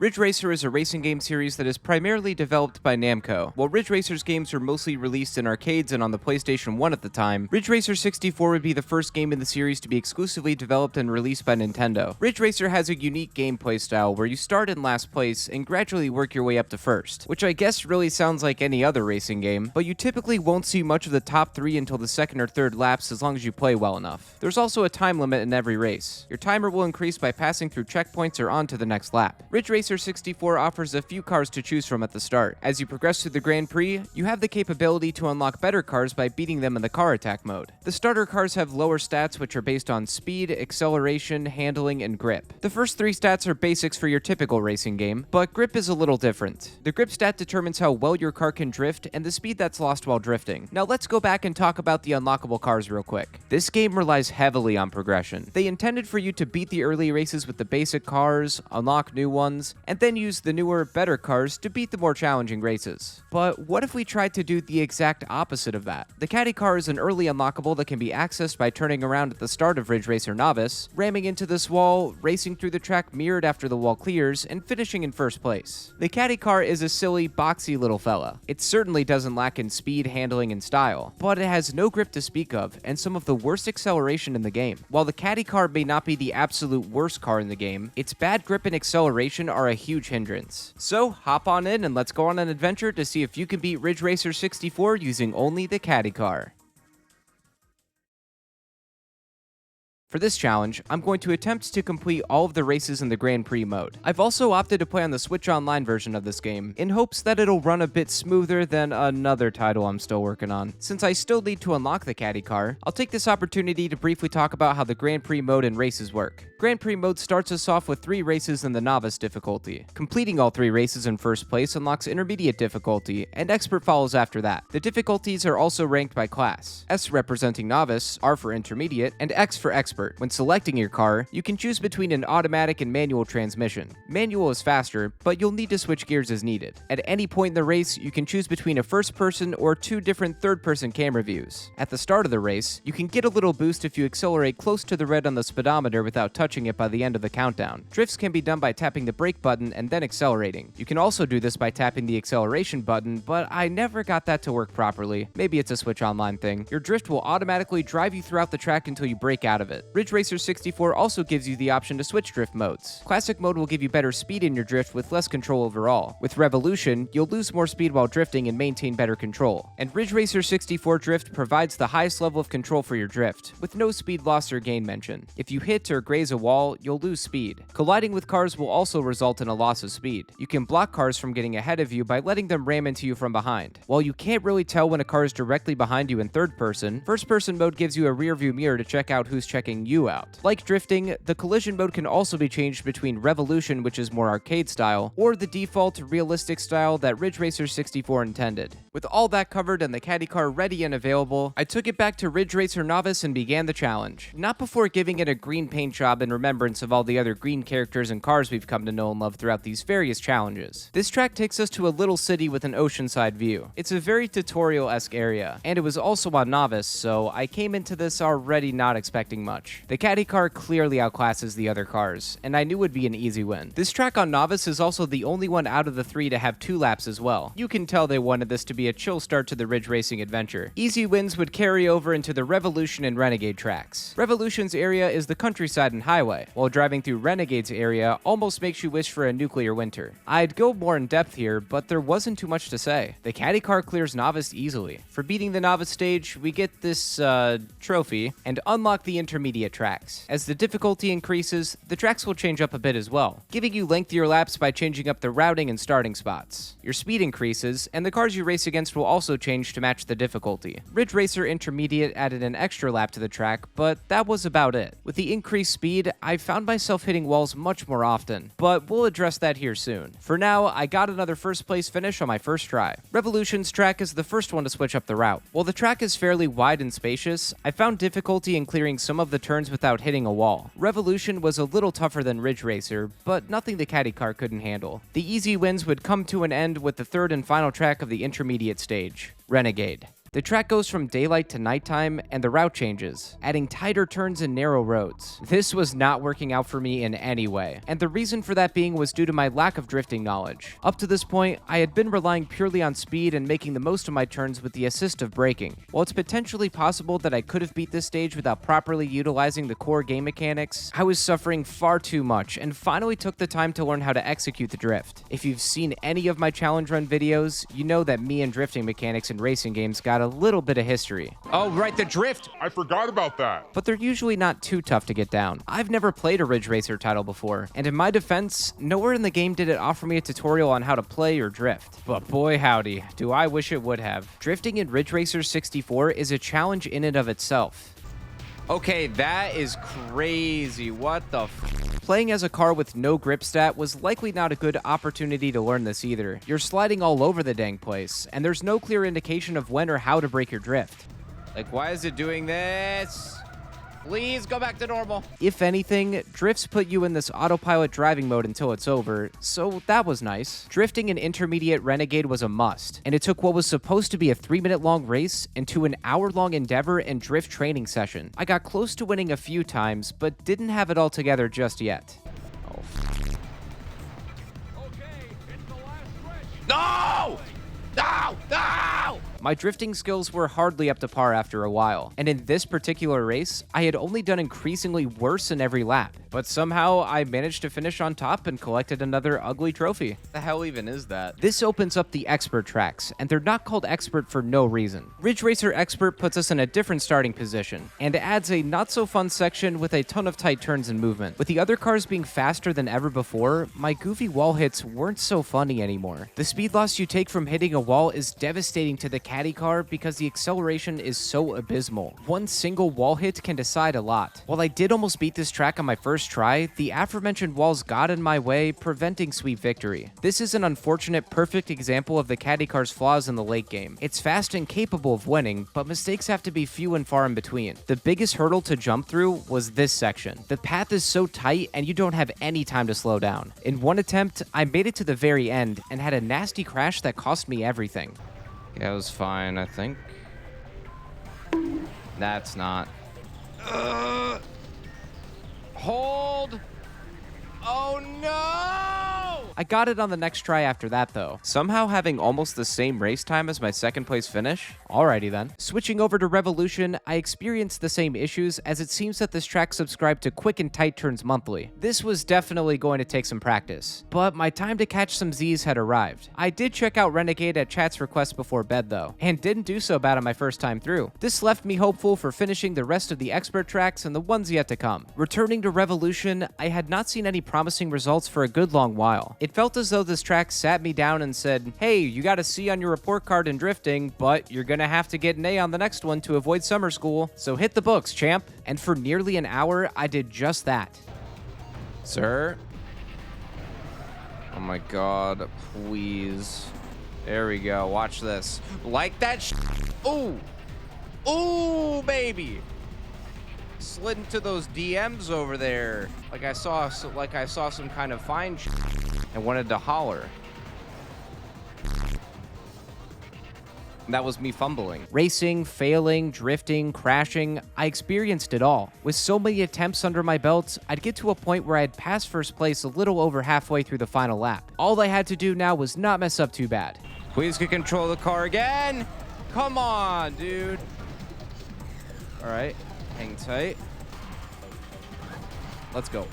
Ridge Racer is a racing game series that is primarily developed by Namco. While Ridge Racer's games were mostly released in arcades and on the PlayStation 1 at the time, Ridge Racer 64 would be the first game in the series to be exclusively developed and released by Nintendo. Ridge Racer has a unique gameplay style where you start in last place and gradually work your way up to first, which I guess really sounds like any other racing game, but you typically won't see much of the top 3 until the second or third laps as long as you play well enough. There's also a time limit in every race. Your timer will increase by passing through checkpoints or on to the next lap. Ridge Racer 64 offers a few cars to choose from at the start. As you progress through the Grand Prix, you have the capability to unlock better cars by beating them in the car attack mode. The starter cars have lower stats which are based on speed, acceleration, handling, and grip. The first 3 stats are basics for your typical racing game, but grip is a little different. The grip stat determines how well your car can drift and the speed that's lost while drifting. Now let's go back and talk about the unlockable cars real quick. This game relies heavily on progression. They intended for you to beat the early races with the basic cars, unlock new ones, and then use the newer, better cars to beat the more challenging races. But what if we tried to do the exact opposite of that? The Caddy car is an early unlockable that can be accessed by turning around at the start of Ridge Racer Novice, ramming into this wall, racing through the track mirrored after the wall clears, and finishing in first place. The Caddy car is a silly, boxy little fella. It certainly doesn't lack in speed, handling, and style, but it has no grip to speak of, and some of the worst acceleration in the game. While the Caddy car may not be the absolute worst car in the game, its bad grip and acceleration are a huge hindrance. So, hop on in and let's go on an adventure to see if you can beat Ridge Racer 64 using only the Caddy car. For this challenge, I'm going to attempt to complete all of the races in the Grand Prix mode. I've also opted to play on the Switch Online version of this game, in hopes that it'll run a bit smoother than another title I'm still working on. Since I still need to unlock the Caddy car, I'll take this opportunity to briefly talk about how the Grand Prix mode and races work. Grand Prix mode starts us off with 3 races in the Novice difficulty. Completing all 3 races in first place unlocks Intermediate difficulty, and Expert follows after that. The difficulties are also ranked by class. S representing Novice, R for Intermediate, and X for Expert. When selecting your car, you can choose between an automatic and manual transmission. Manual is faster, but you'll need to switch gears as needed. At any point in the race, you can choose between a first-person or 2 different third-person camera views. At the start of the race, you can get a little boost if you accelerate close to the red on the speedometer without touching it by the end of the countdown. Drifts can be done by tapping the brake button and then accelerating. You can also do this by tapping the acceleration button, but I never got that to work properly. Maybe it's a Switch Online thing. Your drift will automatically drive you throughout the track until you break out of it. Ridge Racer 64 also gives you the option to switch drift modes. Classic mode will give you better speed in your drift with less control overall. With Revolution, you'll lose more speed while drifting and maintain better control. And Ridge Racer 64 Drift provides the highest level of control for your drift, with no speed loss or gain mention. If you hit or graze a wall, you'll lose speed. Colliding with cars will also result in a loss of speed. You can block cars from getting ahead of you by letting them ram into you from behind. While you can't really tell when a car is directly behind you in third person, first person mode gives you a rear view mirror to check out who's checking you out. Like drifting, the collision mode can also be changed between Revolution, which is more arcade style, or the default realistic style that Ridge Racer 64 intended. With all that covered and the Caddy car ready and available, I took it back to Ridge Racer Novice and began the challenge. Not before giving it a green paint job in remembrance of all the other green characters and cars we've come to know and love throughout these various challenges. This track takes us to a little city with an oceanside view. It's a very tutorial-esque area, and it was also on Novice, so I came into this already not expecting much. The Caddy car clearly outclasses the other cars, and I knew it would be an easy win. This track on Novice is also the only one out of the 3 to have 2 laps as well. You can tell they wanted this to be a chill start to the Ridge Racing adventure. Easy wins would carry over into the Revolution and Renegade tracks. Revolution's area is the countryside and highway, while driving through Renegade's area almost makes you wish for a nuclear winter. I'd go more in depth here, but there wasn't too much to say. The Caddy car clears Novice easily. For beating the Novice stage, we get this, trophy, and unlock the intermediate tracks. As the difficulty increases, the tracks will change up a bit as well, giving you lengthier laps by changing up the routing and starting spots. Your speed increases, and the cars you race against will also change to match the difficulty. Ridge Racer Intermediate added an extra lap to the track, but that was about it. With the increased speed, I found myself hitting walls much more often, but we'll address that here soon. For now, I got another first place finish on my first try. Revolution's track is the first one to switch up the route. While the track is fairly wide and spacious, I found difficulty in clearing some of the turns without hitting a wall. Revolution was a little tougher than Ridge Racer, but nothing the Caddy car couldn't handle. The easy wins would come to an end with the third and final track of the intermediate stage, Renegade. The track goes from daylight to nighttime, and the route changes, adding tighter turns and narrow roads. This was not working out for me in any way, and the reason for that being was due to my lack of drifting knowledge. Up to this point, I had been relying purely on speed and making the most of my turns with the assist of braking. While it's potentially possible that I could have beat this stage without properly utilizing the core game mechanics, I was suffering far too much and finally took the time to learn how to execute the drift. If you've seen any of my challenge run videos, you know that me and drifting mechanics in racing games got a little bit of history. Oh, right, the drift! I forgot about that. But they're usually not too tough to get down. I've never played a Ridge Racer title before, and in my defense, nowhere in the game did it offer me a tutorial on how to play or drift. But boy howdy, do I wish it would have. Drifting in Ridge Racer 64 is a challenge in and of itself. Okay, that is crazy. What the f? Playing as a car with no grip stat was likely not a good opportunity to learn this either. You're sliding all over the dang place, and there's no clear indication of when or how to break your drift. Like, why is it doing this? Please go back to normal. If anything, drifts put you in this autopilot driving mode until it's over, so that was nice. Drifting in Intermediate Renegade was a must, and it took what was supposed to be a 3-minute long race into an hour-long endeavor and drift training session. I got close to winning a few times, but didn't have it all together just yet. Oh. Okay, it's the last stretch. No! No! No! My drifting skills were hardly up to par after a while, and in this particular race, I had only done increasingly worse in every lap, but somehow I managed to finish on top and collected another ugly trophy. The hell even is that? This opens up the Expert tracks, and they're not called Expert for no reason. Ridge Racer Expert puts us in a different starting position, and adds a not-so-fun section with a ton of tight turns and movement. With the other cars being faster than ever before, my goofy wall hits weren't so funny anymore. The speed loss you take from hitting a wall is devastating to the Caddy car because the acceleration is so abysmal. One single wall hit can decide a lot. While I did almost beat this track on my first try, the aforementioned walls got in my way, preventing sweet victory. This is an unfortunate perfect example of the Caddy car's flaws in the late game. It's fast and capable of winning, but mistakes have to be few and far in between. The biggest hurdle to jump through was this section. The path is so tight and you don't have any time to slow down. In one attempt, I made it to the very end and had a nasty crash that cost me everything. Yeah, it was fine, I think. That's not. Hold! Oh no! I got it on the next try after that though, somehow having almost the same race time as my second place finish. Alrighty then. Switching over to Revolution, I experienced the same issues as it seems that this track subscribed to quick and tight turns monthly. This was definitely going to take some practice, but my time to catch some Z's had arrived. I did check out Renegade at chat's request before bed though, and didn't do so bad on my first time through. This left me hopeful for finishing the rest of the Expert tracks and the ones yet to come. Returning to Revolution, I had not seen any promising results for a good long while. It felt as though this track sat me down and said, hey, you got a C on your report card in drifting, but you're gonna have to get an A on the next one to avoid summer school, so hit the books, champ. And for nearly an hour, I did just that. Sir? Oh my god, please. There we go, watch this. Like that Ooh! Ooh, baby! Slid into those DMs over there. Like I saw some kind of fine and wanted to holler. That was me fumbling. Racing, failing, drifting, crashing, I experienced it all. With so many attempts under my belt, I'd get to a point where I'd pass first place a little over halfway through the final lap. All I had to do now was not mess up too bad. Please get control of the car again. Come on, dude. All right. Hang tight. Let's go.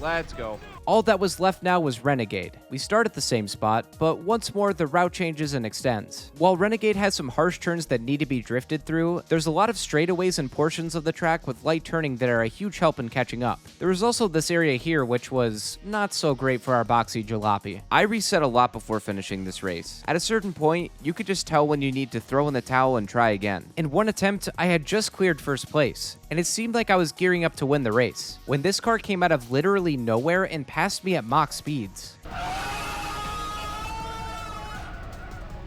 Let's go. All that was left now was Renegade. We start at the same spot, but once more the route changes and extends. While Renegade has some harsh turns that need to be drifted through, there's a lot of straightaways and portions of the track with light turning that are a huge help in catching up. There was also this area here which was not so great for our boxy jalopy. I reset a lot before finishing this race. At a certain point, you could just tell when you need to throw in the towel and try again. In one attempt, I had just cleared first place, and it seemed like I was gearing up to win the race, when this car came out of literally nowhere and passed me at Mach speeds.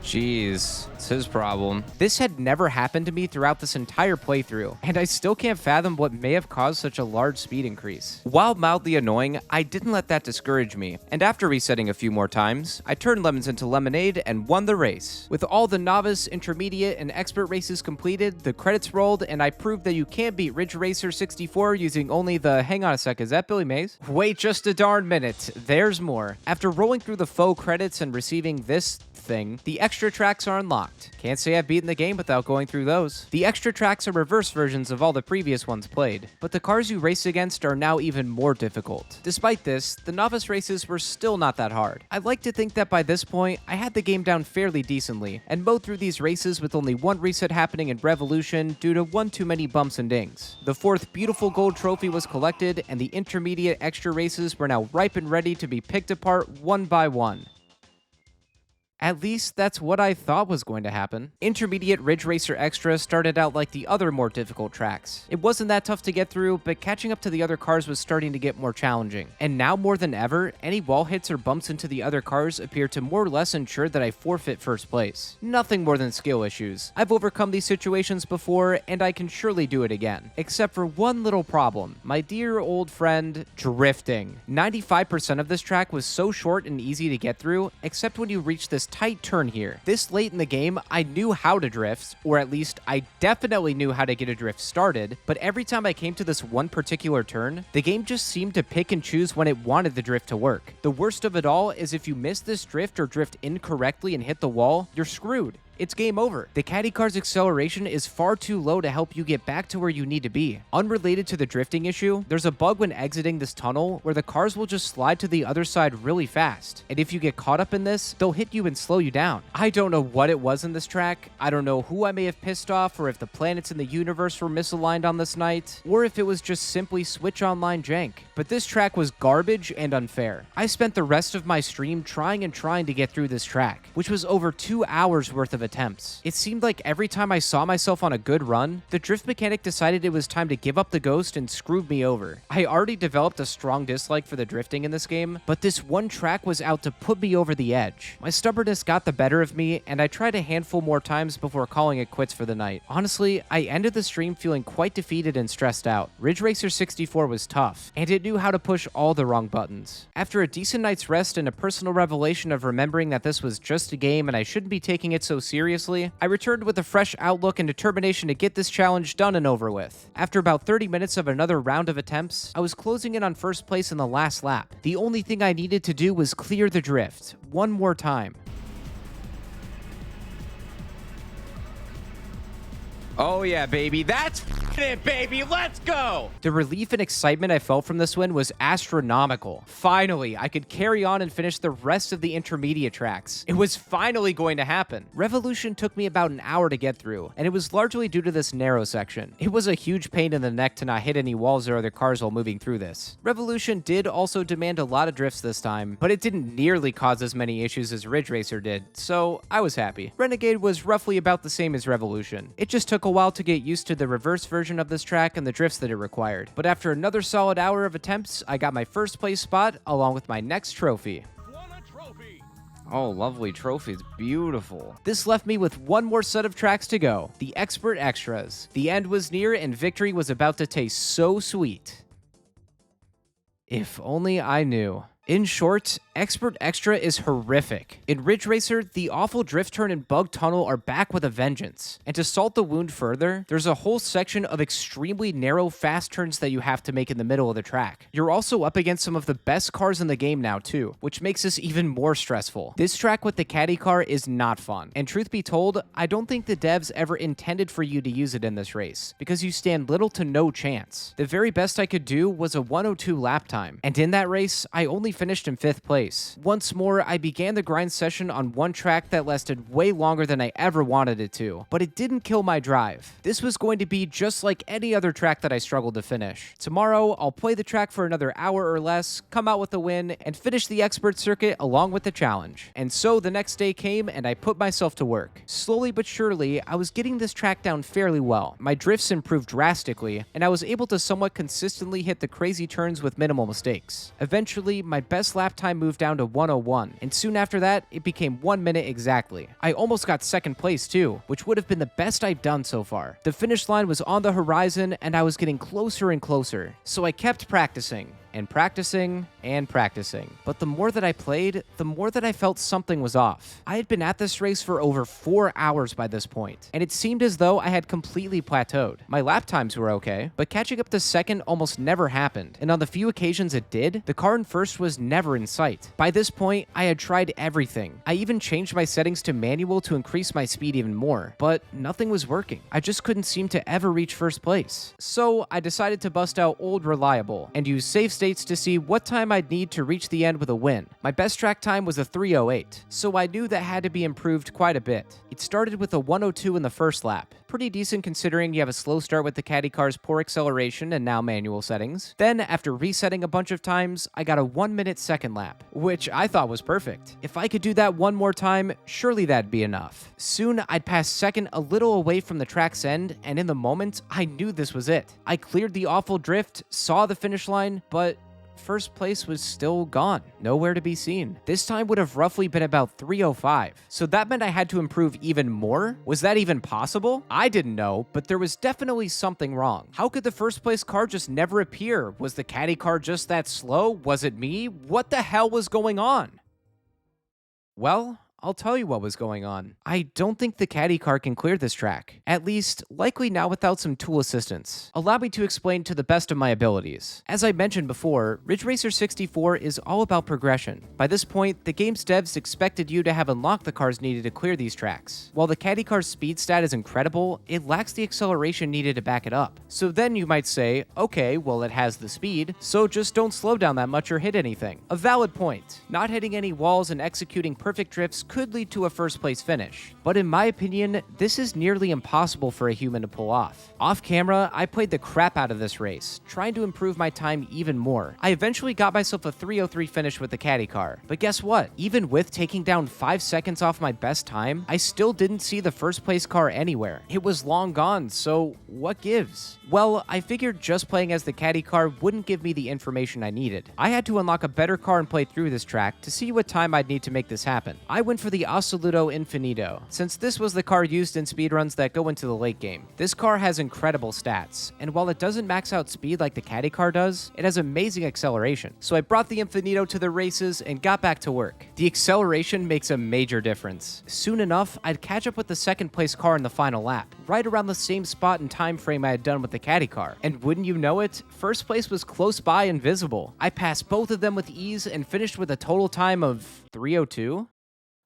Jeez, it's his problem. This had never happened to me throughout this entire playthrough, and I still can't fathom what may have caused such a large speed increase. While mildly annoying, I didn't let that discourage me, and after resetting a few more times, I turned lemons into lemonade and won the race. With all the novice, intermediate, and expert races completed, the credits rolled, and I proved that you can beat Ridge Racer 64 using only the— hang on a sec, is that Billy Mays? Wait just a darn minute, there's more. After rolling through the faux credits and receiving this thing, the extra tracks are unlocked. Can't say I've beaten the game without going through those. The extra tracks are reverse versions of all the previous ones played, but the cars you race against are now even more difficult. Despite this, the novice races were still not that hard. I'd like to think that by this point, I had the game down fairly decently, and mowed through these races with only one reset happening in Revolution due to one too many bumps and dings. The fourth beautiful gold trophy was collected, and the intermediate extra races were now ripe and ready to be picked apart one by one. At least, that's what I thought was going to happen. Intermediate Ridge Racer Extra started out like the other more difficult tracks. It wasn't that tough to get through, but catching up to the other cars was starting to get more challenging. And now more than ever, any wall hits or bumps into the other cars appear to more or less ensure that I forfeit first place. Nothing more than skill issues. I've overcome these situations before, and I can surely do it again. Except for one little problem. My dear old friend, drifting. 95% of this track was so short and easy to get through, except when you reach this tight turn here. This late in the game, I knew how to drift, or at least I definitely knew how to get a drift started, but every time I came to this one particular turn, the game just seemed to pick and choose when it wanted the drift to work. The worst of it all is if you miss this drift or drift incorrectly and hit the wall, you're screwed. It's game over. The Caddy car's acceleration is far too low to help you get back to where you need to be. Unrelated to the drifting issue, there's a bug when exiting this tunnel where the cars will just slide to the other side really fast. And if you get caught up in this, they'll hit you and slow you down. I don't know what it was in this track. I don't know who I may have pissed off, or if the planets in the universe were misaligned on this night, or if it was just simply Switch Online jank. But this track was garbage and unfair. I spent the rest of my stream trying to get through this track, which was over 2 hours worth of attempts. It seemed like every time I saw myself on a good run, the drift mechanic decided it was time to give up the ghost and screwed me over. I already developed a strong dislike for the drifting in this game, but this one track was out to put me over the edge. My stubbornness got the better of me, and I tried a handful more times before calling it quits for the night. Honestly, I ended the stream feeling quite defeated and stressed out. Ridge Racer 64 was tough, and it knew how to push all the wrong buttons. After a decent night's rest and a personal revelation of remembering that this was just a game and I shouldn't be taking it so seriously, I returned with a fresh outlook and determination to get this challenge done and over with. After about 30 minutes of another round of attempts, I was closing in on first place in the last lap. The only thing I needed to do was clear the drift one more time. Oh yeah, baby. That's it, baby. Let's go! The relief and excitement I felt from this win was astronomical. Finally, I could carry on and finish the rest of the intermediate tracks. It was finally going to happen. Revolution took me about an hour to get through, and it was largely due to this narrow section. It was a huge pain in the neck to not hit any walls or other cars while moving through this. Revolution did also demand a lot of drifts this time, but it didn't nearly cause as many issues as Ridge Racer did, so I was happy. Renegade was roughly about the same as Revolution. It just took a while to get used to the reverse version of this track and the drifts that it required. But after another solid hour of attempts, I got my first place spot along with my next trophy. Oh, lovely trophies. Beautiful. This left me with one more set of tracks to go, the Expert Extras. The end was near and victory was about to taste so sweet. If only I knew. In short, Expert Extra is horrific. In Ridge Racer, the awful drift turn and bug tunnel are back with a vengeance. And to salt the wound further, there's a whole section of extremely narrow fast turns that you have to make in the middle of the track. You're also up against some of the best cars in the game now too, which makes this even more stressful. This track with the Caddy car is not fun. And truth be told, I don't think the devs ever intended for you to use it in this race, because you stand little to no chance. The very best I could do was a 102 lap time. And in that race, I only finished in 5th place. Once more, I began the grind session on one track that lasted way longer than I ever wanted it to, but it didn't kill my drive. This was going to be just like any other track that I struggled to finish. Tomorrow, I'll play the track for another hour or less, come out with a win, and finish the expert circuit along with the challenge. And so the next day came and I put myself to work. Slowly but surely, I was getting this track down fairly well. My drifts improved drastically, and I was able to somewhat consistently hit the crazy turns with minimal mistakes. Eventually, my best lap time moved down to 1:01, and soon after that, it became 1 minute exactly. I almost got second place too, which would have been the best I've done so far. The finish line was on the horizon, and I was getting closer and closer, so I kept practicing. And practicing, and practicing. But the more that I played, the more that I felt something was off. I had been at this race for over 4 hours by this point, and it seemed as though I had completely plateaued. My lap times were okay, but catching up to second almost never happened, and on the few occasions it did, the car in first was never in sight. By this point, I had tried everything. I even changed my settings to manual to increase my speed even more, but nothing was working. I just couldn't seem to ever reach first place. So I decided to bust out Old Reliable and use save states to see what time I'd need to reach the end with a win. My best track time was a 3:08, so I knew that had to be improved quite a bit. It started with a 1:02 in the first lap. Pretty decent considering you have a slow start with the Caddy car's poor acceleration and now manual settings. Then, after resetting a bunch of times, I got a 1 minute second lap, which I thought was perfect. If I could do that one more time, surely that'd be enough. Soon, I'd pass second a little away from the track's end, and in the moment, I knew this was it. I cleared the awful drift, saw the finish line, but first place was still gone, nowhere to be seen. This time would have roughly been about 3:05, so that meant I had to improve even more? Was that even possible? I didn't know, but there was definitely something wrong. How could the first place car just never appear? Was the Caddy car just that slow? Was it me? What the hell was going on? Well, I'll tell you what was going on. I don't think the Caddy car can clear this track. At least, likely not without some tool assistance. Allow me to explain to the best of my abilities. As I mentioned before, Ridge Racer 64 is all about progression. By this point, the game's devs expected you to have unlocked the cars needed to clear these tracks. While the Caddy car's speed stat is incredible, it lacks the acceleration needed to back it up. So then you might say, okay, well it has the speed, so just don't slow down that much or hit anything. A valid point. Not hitting any walls and executing perfect drifts could lead to a first place finish. But in my opinion, this is nearly impossible for a human to pull off. Off camera, I played the crap out of this race, trying to improve my time even more. I eventually got myself a 3:03 finish with the Caddy car. But guess what? Even with taking down 5 seconds off my best time, I still didn't see the first place car anywhere. It was long gone, so what gives? Well, I figured just playing as the Caddy car wouldn't give me the information I needed. I had to unlock a better car and play through this track to see what time I'd need to make this happen. I went for the Assoluto Infinito, since this was the car used in speedruns that go into the late game. This car has incredible stats, and while it doesn't max out speed like the Caddy car does, it has amazing acceleration. So I brought the Infinito to the races and got back to work. The acceleration makes a major difference. Soon enough, I'd catch up with the second place car in the final lap, right around the same spot and time frame I had done with the Caddy car. And wouldn't you know it, first place was close by and visible. I passed both of them with ease and finished with a total time of 3:02?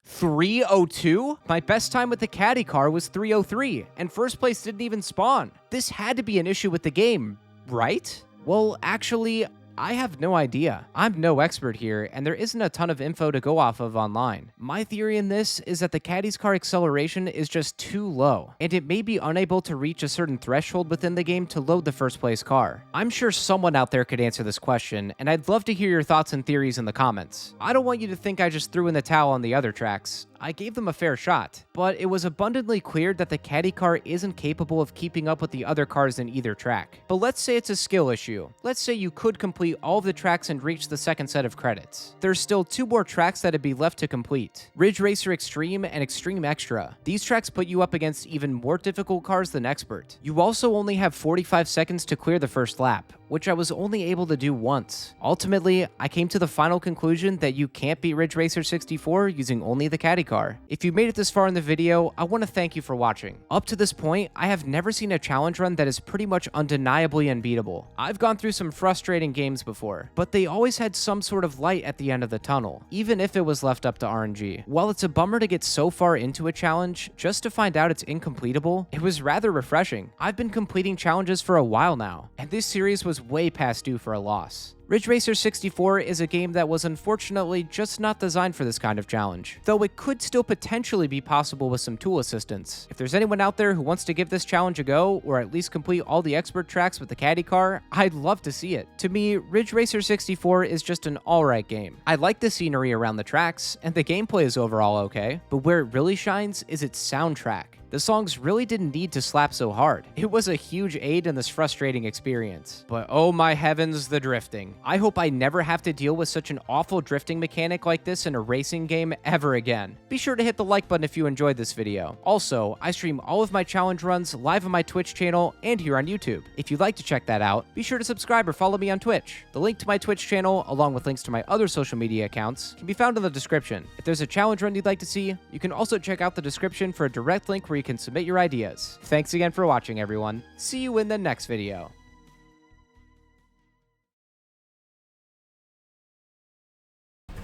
3:02? My best time with the Caddy car was 3:03, and first place didn't even spawn. This had to be an issue with the game, right? Well, actually, I have no idea. I'm no expert here, and there isn't a ton of info to go off of online. My theory in this is that the Caddy's car acceleration is just too low, and it may be unable to reach a certain threshold within the game to load the first place car. I'm sure someone out there could answer this question, and I'd love to hear your thoughts and theories in the comments. I don't want you to think I just threw in the towel on the other tracks. I gave them a fair shot, but it was abundantly clear that the Caddy car isn't capable of keeping up with the other cars in either track. But let's say it's a skill issue. Let's say you could complete all of the tracks and reach the second set of credits. There's still 2 more tracks that'd be left to complete: Ridge Racer Extreme and Extreme Extra. These tracks put you up against even more difficult cars than Expert. You also only have 45 seconds to clear the first lap, which I was only able to do once. Ultimately, I came to the final conclusion that you can't beat Ridge Racer 64 using only the Caddy car. If you made it this far in the video, I want to thank you for watching. Up to this point, I have never seen a challenge run that is pretty much undeniably unbeatable. I've gone through some frustrating games before, but they always had some sort of light at the end of the tunnel, even if it was left up to RNG. While it's a bummer to get so far into a challenge just to find out it's incompletable, it was rather refreshing. I've been completing challenges for a while now, and this series was way past due for a loss. Ridge Racer 64 is a game that was unfortunately just not designed for this kind of challenge, though it could still potentially be possible with some tool assistance. If there's anyone out there who wants to give this challenge a go, or at least complete all the expert tracks with the Caddy car, I'd love to see it. To me, Ridge Racer 64 is just an alright game. I like the scenery around the tracks, and the gameplay is overall okay, but where it really shines is its soundtrack. The songs really didn't need to slap so hard. It was a huge aid in this frustrating experience. But oh my heavens, the drifting. I hope I never have to deal with such an awful drifting mechanic like this in a racing game ever again. Be sure to hit the like button if you enjoyed this video. Also, I stream all of my challenge runs live on my Twitch channel and here on YouTube. If you'd like to check that out, be sure to subscribe or follow me on Twitch. The link to my Twitch channel, along with links to my other social media accounts, can be found in the description. If there's a challenge run you'd like to see, you can also check out the description for a direct link where you can submit your ideas. Thanks again for watching, everyone. See you in the next video.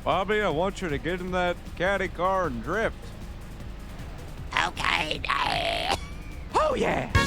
Bobby, I want you to get in that caddy car and drift. Okay. Oh, yeah!